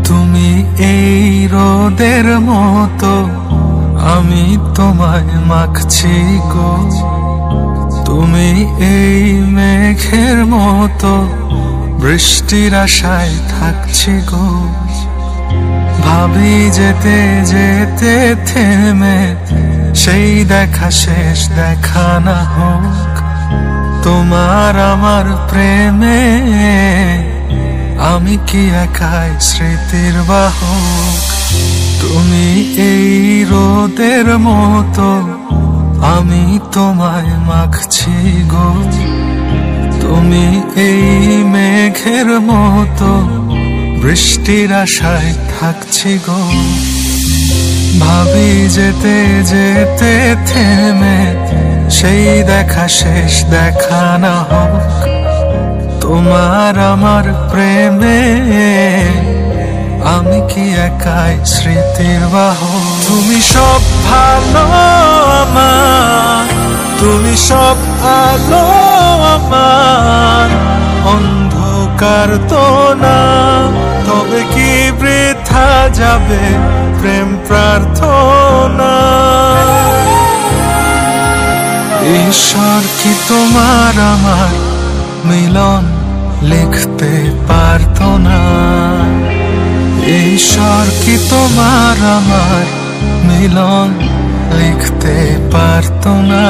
তুমি এই রোদের মতো, আমি তোমায় মাখছি গো। তুমি এই মেঘের মতো, বৃষ্টির আশায় থাকছি গো। ভাবি যেতে যেতে থেমে, সেই দেখা শেষ দেখা না হোক। তোমার আমার প্রেমে আমি কি একাই স্মৃতির বাহক। তুমি এই রোদের মতো, আমি তোমায় মাখছি গো। তুমি এই মেঘের মতো, বৃষ্টির আশায় থাকছি গো। ভাবি যেতে যেতে থেমে, সেই দেখা শেষ দেখা না হোক। তোমার আমার প্রেমে আমি কি একাই স্মৃতির বাহক। তুমি সব ভালো আমার, তুমি সব আলো আমার, অন্ধকার তো না। তবে কি বৃথা যাবে প্রেম প্রার্থনা। ঈশ্বর কি তোমার আমার মিলন লিখতে পারতো না। ঈশ্বর কি তোমার আমার মিলন লিখতে পারতো না।